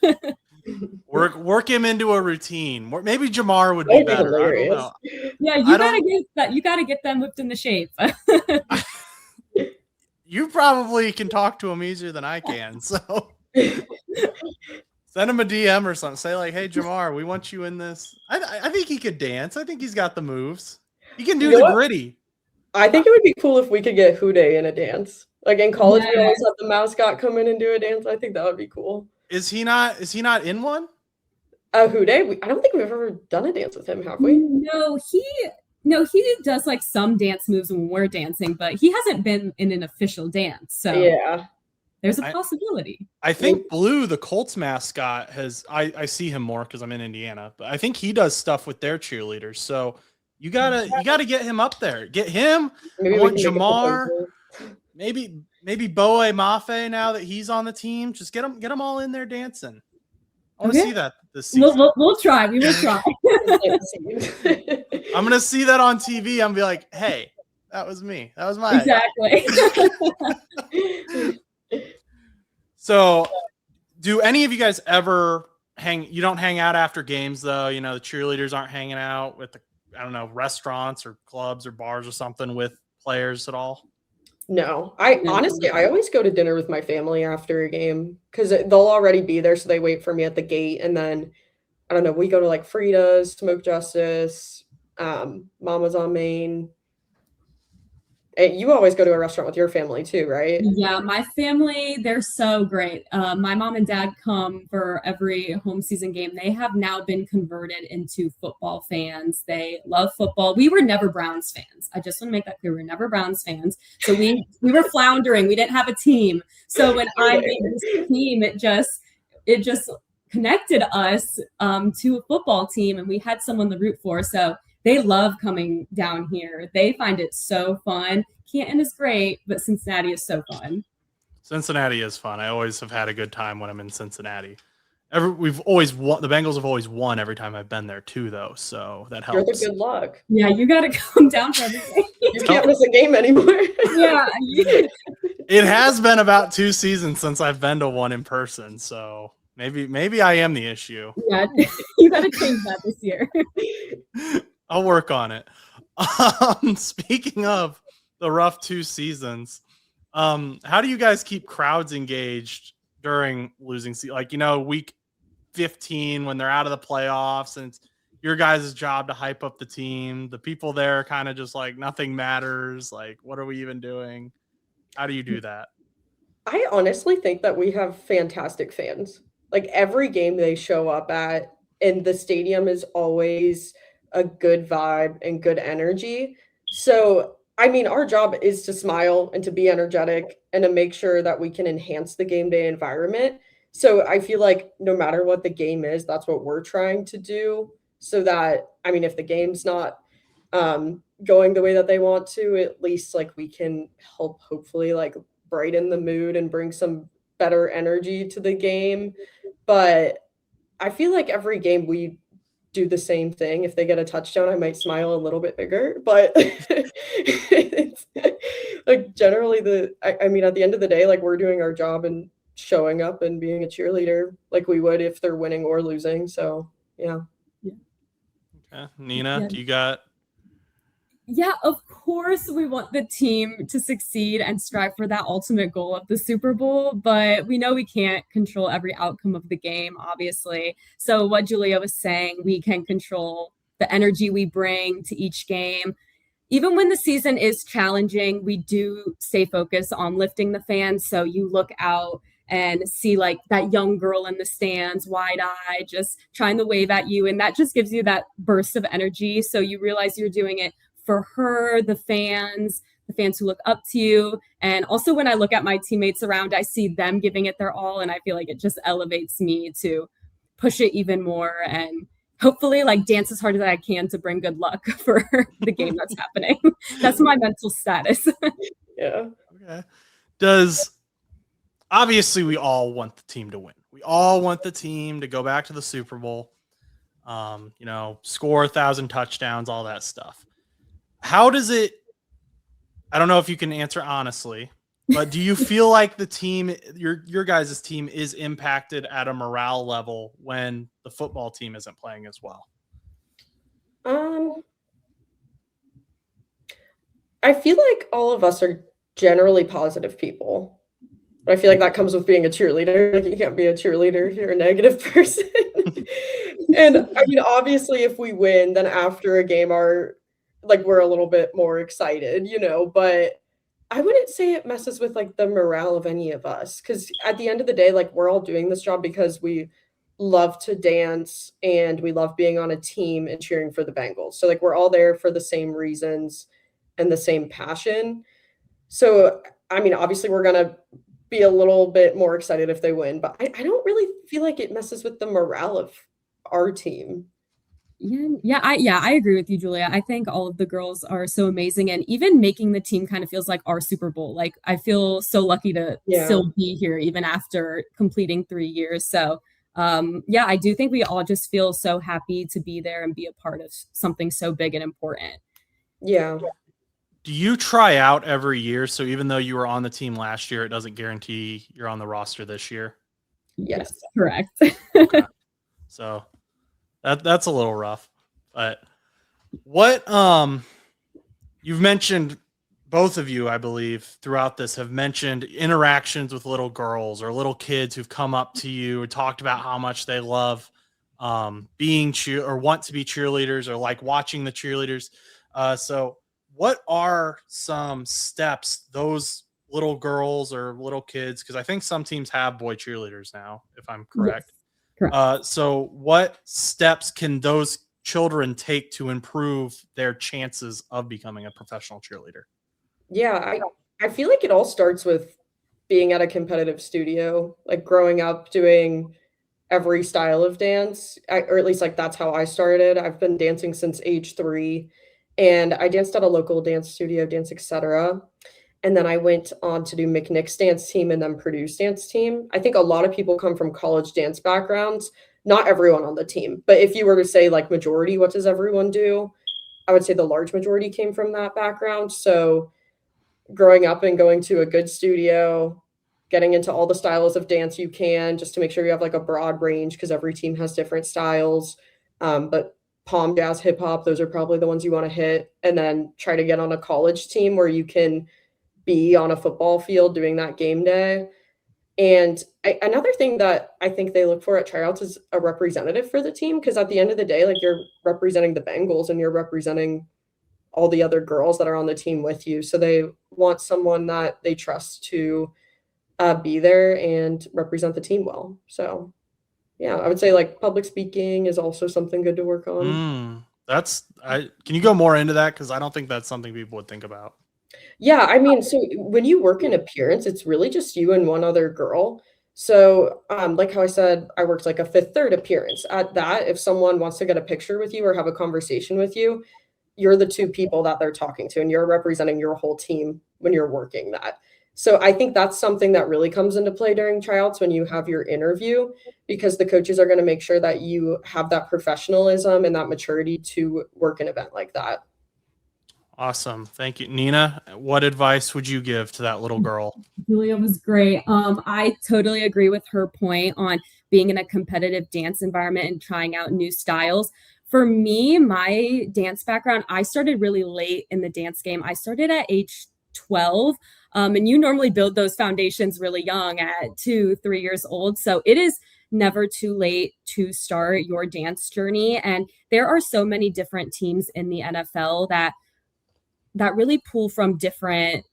Work him into a routine. Maybe Jamar would be better. I don't know. Yeah, you gotta get them whipped into shape. probably can talk to him easier than I can. So send him a DM or something. Say like, "Hey, Jamar, we want you in this." I think he could dance. I think he's got the moves. He can do You know the what? gritty. I think it would be cool if we could get Houday in a dance. Like in college, we always Yes. have the mascot come in and do a dance. I think that would be cool. Is he not in one? Houday, I don't think we've ever done a dance with him, have we? No, he does like some dance moves when we're dancing, but he hasn't been in an official dance. So Yeah. there's a possibility. I think Blue, the Colts mascot, I see him more because I'm in Indiana, but I think he does stuff with their cheerleaders. So you gotta get him up there. Get him. Maybe I we want can make a Jamar. proposal. Maybe Boe Mafe now that he's on the team. Just get them all in there dancing. I want to Okay. see that this season. We'll try. We will try. I'm gonna see that on TV. I'm gonna be like, hey, that was me. That was my Exactly. So, do any of you guys ever hang? You don't hang out after games, though. You know, the cheerleaders aren't hanging out with the, I don't know, restaurants or clubs or bars or something with players at all. No, I honestly, I always go to dinner with my family after a game because they'll already be there, so they wait for me at the gate, and then I don't know, we go to like Frida's, Smoke Justice, Mama's on Main. And you always go to a restaurant with your family too, right? Yeah, my family, they're so great. My mom and dad come for every home season game. They have now been converted into football fans. They love football. We were never Browns fans. I just want to make that clear. We were never Browns fans. So we were floundering. We didn't have a team. So when I made this team, it just connected us to a football team, and we had someone to root for. So they love coming down here. They find it so fun. Canton is great, but Cincinnati is so fun. Cincinnati is fun. I always have had a good time when I'm in Cincinnati. We've always won. The Bengals have always won every time I've been there too, though. So that helps. You're the good luck. Yeah, you got to come down for everything. You can't miss a game anymore. Yeah. It has been about 2 seasons since I've been to one in person. So maybe I am the issue. Yeah, you got to change that this year. I'll work on it. Speaking of the rough 2 seasons, how do you guys keep crowds engaged during losing season? Like, you know, week 15 when they're out of the playoffs and it's your guys' job to hype up the team. The people there are kind of just like nothing matters. Like, what are we even doing? How do you do that? I honestly think that we have fantastic fans. Like every game they show up at, and the stadium is always a good vibe and good energy. So, I mean, our job is to smile and to be energetic and to make sure that we can enhance the game day environment. So, I feel like no matter what the game is, that's what we're trying to do. So that, I mean, if the game's not going the way that they want to, at least like we can help hopefully like brighten the mood and bring some better energy to the game. But I feel like every game we do the same thing. If they get a touchdown, I might smile a little bit bigger, but it's, like generally I mean, at the end of the day, like we're doing our job and showing up and being a cheerleader like we would if they're winning or losing. So yeah. Okay. Nina, do you got? Yeah, of course we want the team to succeed and strive for that ultimate goal of the Super Bowl, but we know we can't control every outcome of the game, obviously. So what Julia was saying, we can control the energy we bring to each game. Even when the season is challenging, we do stay focused on lifting the fans. So you look out and see like that young girl in the stands, wide-eyed, just trying to wave at you. And that just gives you that burst of energy. So you realize you're doing it for her, the fans who look up to you. And also when I look at my teammates around, I see them giving it their all. And I feel like it just elevates me to push it even more and hopefully like dance as hard as I can to bring good luck for the game that's happening. That's my mental status. Yeah. Okay. Obviously we all want the team to win. We all want the team to go back to the Super Bowl, score 1,000 touchdowns, all that stuff. How does it, I don't know if you can answer honestly, but do you feel like the team, your guys' team is impacted at a morale level when the football team isn't playing as well? I feel like all of us are generally positive people. But I feel like that comes with being a cheerleader. Like you can't be a cheerleader if you're a negative person. And I mean, obviously, if we win, then after a game, we're a little bit more excited, But I wouldn't say it messes with like the morale of any of us, because at the end of the day, like we're all doing this job because we love to dance and we love being on a team and cheering for the Bengals. So like we're all there for the same reasons and the same passion. So I mean, obviously, we're gonna be a little bit more excited if they win, but I don't really feel like it messes with the morale of our team. I agree with you, Julia. I think all of the girls are so amazing, and even making the team kind of feels like our Super Bowl. Like I feel so lucky to Yeah. still be here even after completing 3 years. So I do think we all just feel so happy to be there and be a part of something so big and important. Yeah. Do you try out every year? So even though you were on the team last year, it doesn't guarantee you're on the roster this year? Yes. Correct. Okay. So that's a little rough. But what you've mentioned, both of you, I believe, throughout this have mentioned interactions with little girls or little kids who've come up to you and talked about how much they love being or want to be cheerleaders or like watching the cheerleaders. So what are some steps those little girls or little kids, because I think some teams have boy cheerleaders now, if I'm correct. Yes, correct. So what steps can those children take to improve their chances of becoming a professional cheerleader? Yeah, I feel like it all starts with being at a competitive studio, like growing up doing every style of dance, or at least like that's how I started. I've been dancing since age 3, and I danced at a local dance studio, Dance Etc. And then I went on to do McNick's dance team and then Purdue's dance team. I think a lot of people come from college dance backgrounds, not everyone on the team. But if you were to say like majority, what does everyone do? I would say the large majority came from that background. So growing up and going to a good studio, getting into all the styles of dance you can, just to make sure you have like a broad range, because every team has different styles. But palm, jazz, hip hop, those are probably the ones you want to hit. And then try to get on a college team where you can be on a football field doing that game day. And another thing that I think they look for at tryouts is a representative for the team, because at the end of the day, like you're representing the Bengals and you're representing all the other girls that are on the team with you. So they want someone that they trust to be there and represent the team well. So yeah, I would say like public speaking is also something good to work on. Can you go more into that? Because I don't think that's something people would think about. Yeah, I mean, so when you work in appearance, it's really just you and one other girl. So, like how I said, I worked like a fifth, third appearance. At that, if someone wants to get a picture with you or have a conversation with you, you're the two people that they're talking to, and you're representing your whole team when you're working that. So I think that's something that really comes into play during tryouts when you have your interview, because the coaches are going to make sure that you have that professionalism and that maturity to work an event like that. Awesome. Thank you. Nina, what advice would you give to that little girl? Julia was great. I totally agree with her point on being in a competitive dance environment and trying out new styles. For me, my dance background, I started really late in the dance game. I started at age 12. And you normally build those foundations really young at 2, 3 years old. So it is never too late to start your dance journey. And there are so many different teams in the NFL that really pull from different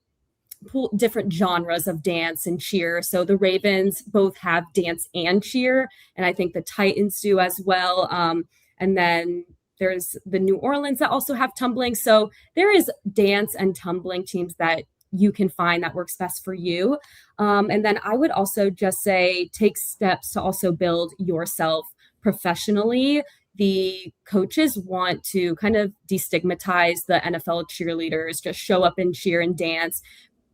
genres of dance and cheer. So the Ravens both have dance and cheer, and I think the Titans do as well. And then there's the New Orleans that also have tumbling. So there is dance and tumbling teams that you can find that works best for you. And then I would also just say take steps to also build yourself professionally. The coaches want to kind of destigmatize the NFL cheerleaders, just show up and cheer and dance.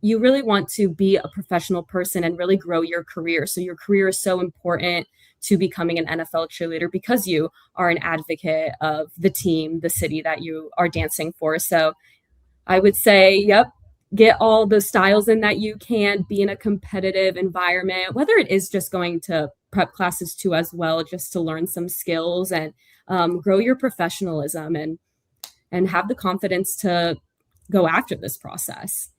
You really want to be a professional person and really grow your career. So your career is so important to becoming an NFL cheerleader, because you are an advocate of the team, the city that you are dancing for. So I would say, yep, get all the styles in that you can, be in a competitive environment, whether it is just going to prep classes too as well, just to learn some skills and grow your professionalism and have the confidence to go after this process.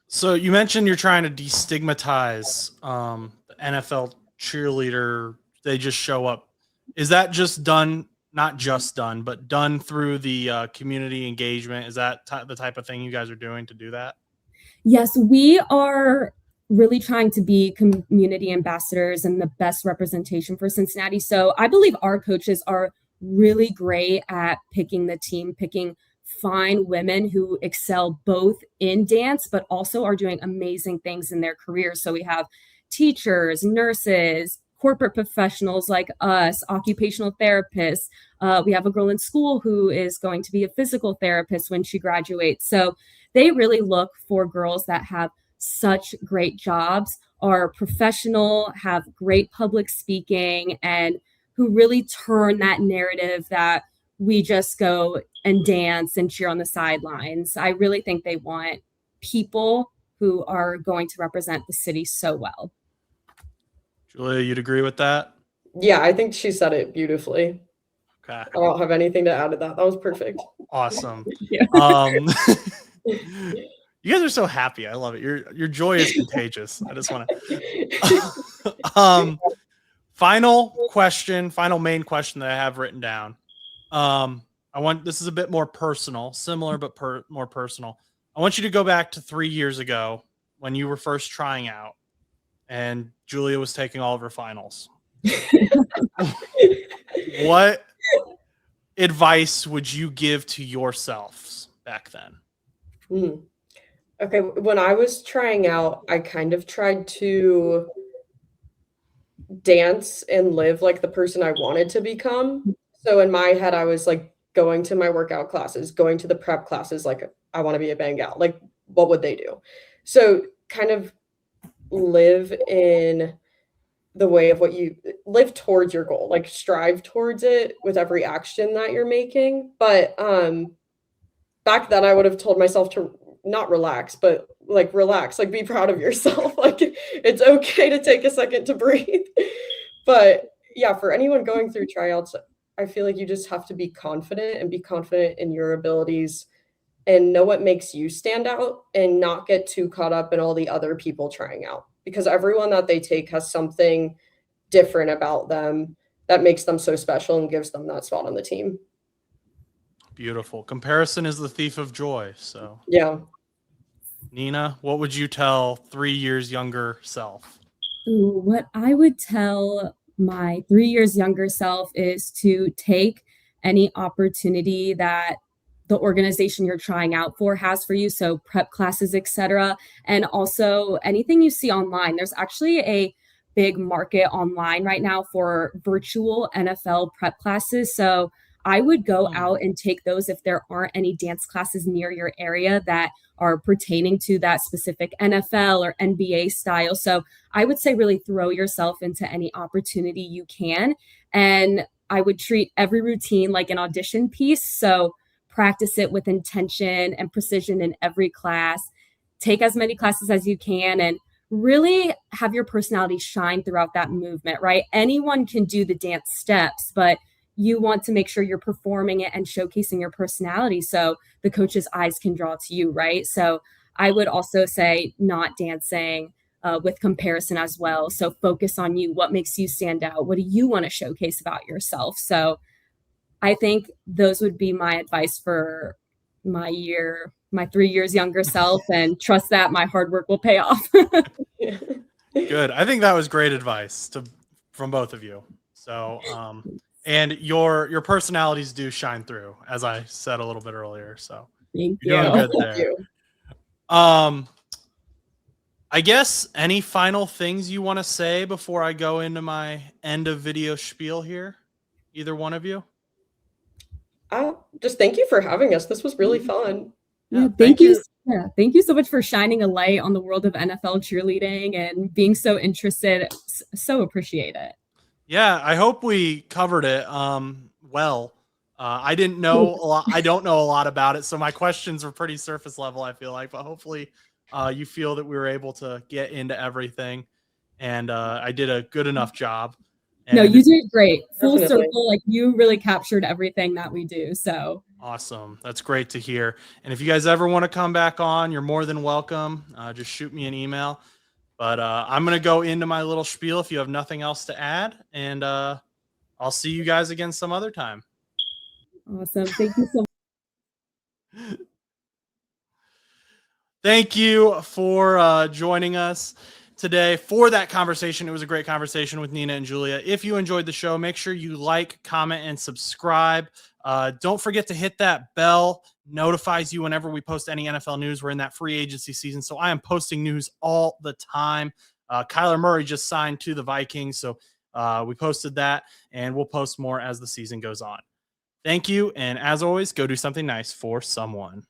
So you mentioned you're trying to destigmatize the NFL cheerleader. They just show up. Is that just done? Not just done, but done through the community engagement. Is that the type of thing you guys are doing to do that? Yes, we are really trying to be community ambassadors and the best representation for Cincinnati. So I believe our coaches are really great at picking the team, picking fine women who excel both in dance, but also are doing amazing things in their careers. So we have teachers, nurses, corporate professionals like us, occupational therapists. We have a girl in school who is going to be a physical therapist when she graduates. So they really look for girls that have such great jobs, are professional, have great public speaking, and who really turn that narrative that we just go and dance and cheer on the sidelines. I really think they want people who are going to represent the city so well. Julia, you'd agree with that? Yeah, I think she said it beautifully. Okay. I don't have anything to add to that. That was perfect. Awesome. Yeah. You guys are so happy. I love it. Your joy is contagious. I just want to. Final main question that I have written down. This is a bit more personal, similar but more personal. I want you to go back to 3 years ago when you were first trying out, and Julia was taking all of her finals. What advice would you give to yourselves back then? Okay, when I was trying out, I kind of tried to dance and live like the person I wanted to become. So in my head, I was like going to my workout classes, going to the prep classes, like I want to be a Bengal. Like, what would they do? So kind of live in the way of what you live towards your goal, like strive towards it with every action that you're making. But back then I would have told myself to not relax, but like relax, like be proud of yourself. Like it's okay to take a second to breathe. But yeah, for anyone going through tryouts, I feel like you just have to be confident and be confident in your abilities and know what makes you stand out and not get too caught up in all the other people trying out, because everyone that they take has something different about them that makes them so special and gives them that spot on the team. Beautiful. Comparison is the thief of joy. So yeah. Nina, what would you tell 3 years younger self? Ooh, what I would tell my 3 years younger self is to take any opportunity that the organization you're trying out for has for you. So prep classes, etc. And also anything you see online. There's actually a big market online right now for virtual NFL prep classes. So I would go out and take those if there aren't any dance classes near your area that are pertaining to that specific NFL or NBA style. So I would say really throw yourself into any opportunity you can. And I would treat every routine like an audition piece. So practice it with intention and precision in every class. Take as many classes as you can and really have your personality shine throughout that movement, right? Anyone can do the dance steps, but you want to make sure you're performing it and showcasing your personality so the coach's eyes can draw to you, right? So I would also say not dancing with comparison as well. So focus on you. What makes you stand out? What do you want to showcase about yourself? So I think those would be my advice for my 3 years younger self, and trust that my hard work will pay off. Good. I think that was great advice from both of you. So, and your personalities do shine through, as I said a little bit earlier. So Thank you're you. doing good there. I guess any final things you want to say before I go into my end of video spiel here? Either one of you? Just thank you for having us. This was really fun. Yeah, thank you. Yeah, thank you so much for shining a light on the world of NFL cheerleading and being so interested. So appreciate it. Yeah, I hope we covered it well. I didn't know a lot. I don't know a lot about it, so my questions are pretty surface level, I feel like. But hopefully, you feel that we were able to get into everything, and I did a good enough job. No, you did great. Full Definitely. circle, like you really captured everything that we do. So Awesome. That's great to hear. And if you guys ever want to come back on, you're more than welcome. Just shoot me an email. But I'm going to go into my little spiel if you have nothing else to add. And I'll see you guys again some other time. Awesome. Thank you so much. Thank you for joining us today for that conversation. It was a great conversation with Nina and Julia. If you enjoyed the show, make sure you like, comment, and subscribe. Don't forget to hit that bell. Notifies you whenever we post any NFL news. We're in that free agency season, so I am posting news all the time. Kyler Murray just signed to the Vikings, so we posted that, and we'll post more as the season goes on. Thank you, and as always, go do something nice for someone.